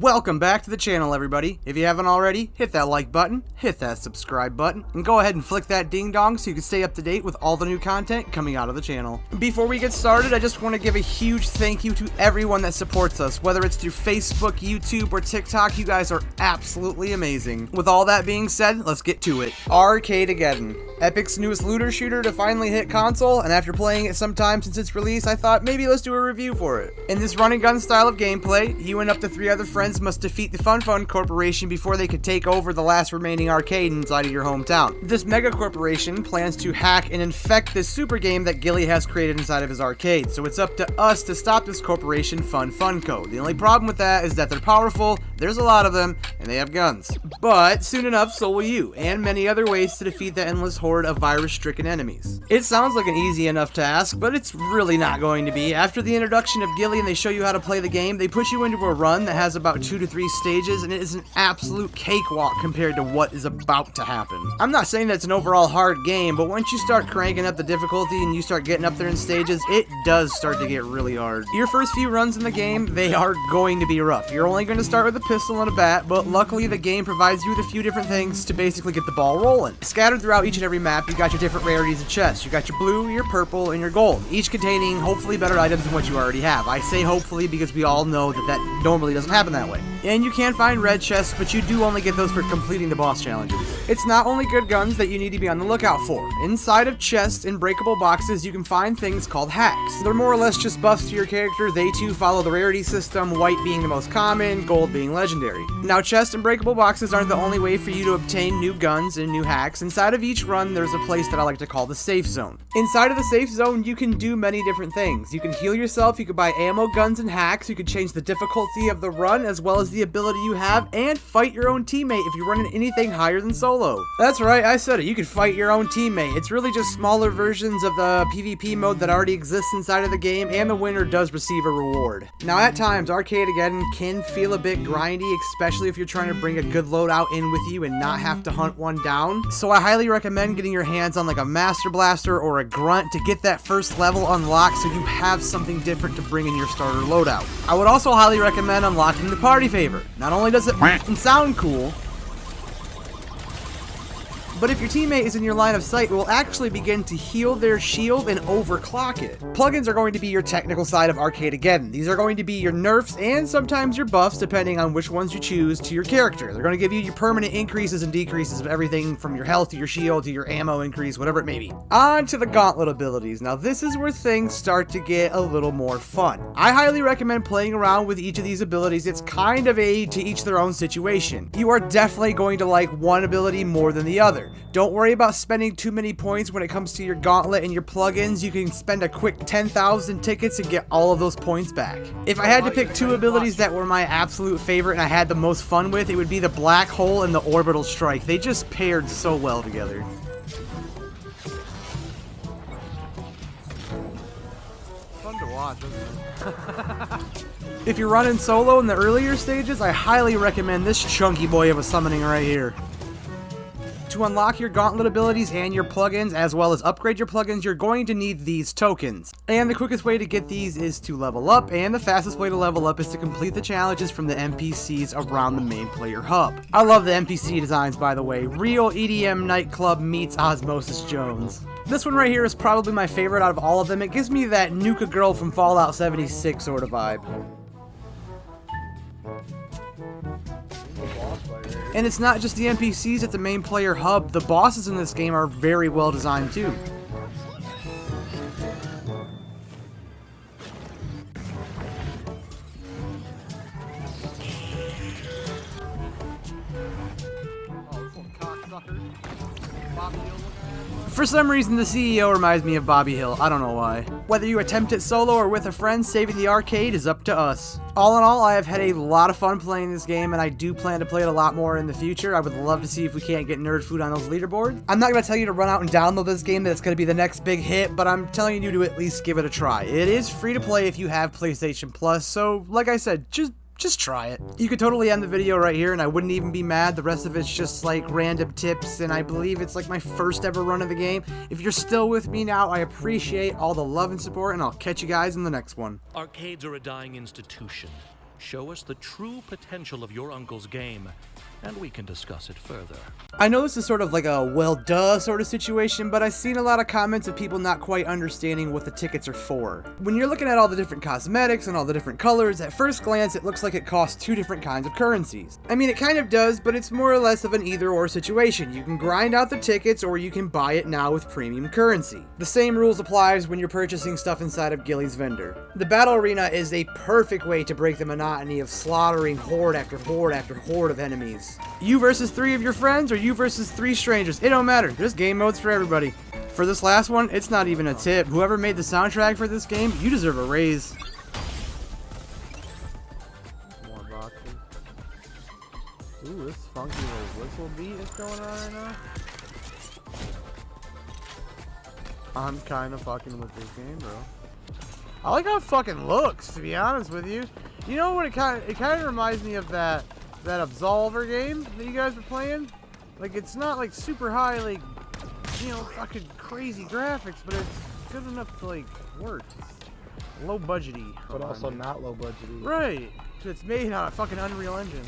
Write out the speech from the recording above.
Welcome back to the channel, everybody. If you haven't already, hit that like button, hit that subscribe button, and go ahead and flick that ding dong so you can stay up to date with all the new content coming out of the channel. Before we get started, I just want to give a huge thank you to everyone that supports us, whether it's through Facebook, YouTube, or TikTok. You guys are absolutely amazing. With all that being said, let's get to it. Arcadegeddon, Epic's newest looter shooter to finally hit console, and after playing it sometime since its release, I thought maybe let's do a review for it. In this run and gun style of gameplay, you and up to 3 other friends must defeat the Fun Corporation before they could take over the last remaining arcade inside of your hometown. This mega corporation plans to hack and infect this super game that Gilly has created inside of his arcade, so it's up to us to stop this corporation Funco. The only problem with that is that they're powerful, there's a lot of them, and they have guns. But soon enough, so will you, and many other ways to defeat the endless horde of virus-stricken enemies. It sounds like an easy enough task, but it's really not going to be. After the introduction of Gilly and they show you how to play the game, they put you into a run that has about 2 to 3 stages, and it is an absolute cakewalk compared to what is about to happen. I'm not saying that it's an overall hard game, but once you start cranking up the difficulty and you start getting up there in stages, it does start to get really hard. Your first few runs in the game, they are going to be rough. You're only going to start with a pistol and a bat, but luckily the game provides you with a few different things to basically get the ball rolling. Scattered throughout each and every map, you got your different rarities of chests. You got your blue, your purple, and your gold, each containing hopefully better items than what you already have. I say hopefully because we all know that that normally doesn't happen that way. And you can find red chests, but you do only get those for completing the boss challenges. It's not only good guns that you need to be on the lookout for. Inside of chests and breakable boxes, you can find things called hacks. They're more or less just buffs to your character. They too follow the rarity system, white being the most common, gold being legendary. Now, chests and breakable boxes aren't the only way for you to obtain new guns and new hacks. Inside of each run, there's a place that I like to call the safe zone. Inside of the safe zone, you can do many different things. You can heal yourself, you can buy ammo, guns, and hacks, you can change the difficulty of the run as well as the ability you have, and fight your own teammate if you're running anything higher than solo. That's right, I said it, you can fight your own teammate. It's really just smaller versions of the PvP mode that already exists inside of the game, and the winner does receive a reward. Now at times, Arcadegeddon can feel a bit grindy, especially if you're trying to bring a good loadout in with you and not have to hunt one down. So I highly recommend getting your hands on like a Master Blaster or a Grunt to get that first level unlocked so you have something different to bring in your starter loadout. I would also highly recommend unlocking the Party Favor. Not only does it sound cool, but if your teammate is in your line of sight, it will actually begin to heal their shield and overclock it. Plugins are going to be your technical side of Arcadegeddon. These are going to be your nerfs and sometimes your buffs, depending on which ones you choose to your character. They're going to give you your permanent increases and decreases of everything from your health to your shield to your ammo increase, whatever it may be. On to the gauntlet abilities. Now this is where things start to get a little more fun. I highly recommend playing around with each of these abilities. It's kind of to each their own situation. You are definitely going to like one ability more than the other. Don't worry about spending too many points when it comes to your gauntlet and your plugins. You can spend a quick 10,000 tickets and get all of those points back. If I had to pick 2 abilities that were my absolute favorite and I had the most fun with, it would be the Black Hole and the Orbital Strike. They just paired so well together. Fun to watch, isn't it? If you're running solo in the earlier stages, I highly recommend this chunky boy of a summoning right here. To unlock your gauntlet abilities and your plugins, as well as upgrade your plugins, you're going to need these tokens. And the quickest way to get these is to level up, and the fastest way to level up is to complete the challenges from the NPCs around the main player hub. I love the NPC designs, by the way. Real EDM nightclub meets Osmosis Jones. This one right here is probably my favorite out of all of them. It gives me that Nuka Girl from Fallout 76 sort of vibe. And it's not just the NPCs at the main player hub, the bosses in this game are very well designed too. For some reason, the CEO reminds me of Bobby Hill. I don't know why. Whether you attempt it solo or with a friend, saving the arcade is up to us. All in all, I have had a lot of fun playing this game, and I do plan to play it a lot more in the future. I would love to see if we can't get nerd food on those leaderboards. I'm not going to tell you to run out and download this game, that's going to be the next big hit, but I'm telling you to at least give it a try. It is free to play if you have PlayStation Plus, so like I said, just try it. You could totally end the video right here and I wouldn't even be mad. The rest of it's just like random tips, and I believe it's like my first ever run of the game. If you're still with me now, I appreciate all the love and support, and I'll catch you guys in the next one. Arcades are a dying institution. show us the true potential of your uncle's game, and we can discuss it further. I know this is sort of like a well duh sort of situation, but I've seen a lot of comments of people not quite understanding what the tickets are for. When you're looking at all the different cosmetics and all the different colors, at first glance it looks like it costs 2 different kinds of currencies. I mean, it kind of does, but it's more or less of an either or situation. You can grind out the tickets or you can buy it now with premium currency. The same rules applies when you're purchasing stuff inside of Gilly's vendor. The battle arena is a perfect way to break the monotony of slaughtering horde after horde after horde of enemies. You versus 3 of your friends, or you versus 3 strangers, it don't matter. There's game modes for everybody. For this last one, it's not even a tip. Whoever made the soundtrack for this game, you deserve a raise. More boxes. Ooh, this funky little whistle beat is going on right now. I'm kind of fucking with this game, bro. I like how it fucking looks, to be honest with you. You know what, it kind of reminds me of that Absolver game that you guys were playing. Like, it's not like super high, like, you know, fucking crazy graphics, but it's good enough to like work. It's low budgety, but also not low budgety. Right. It's made on a fucking Unreal Engine.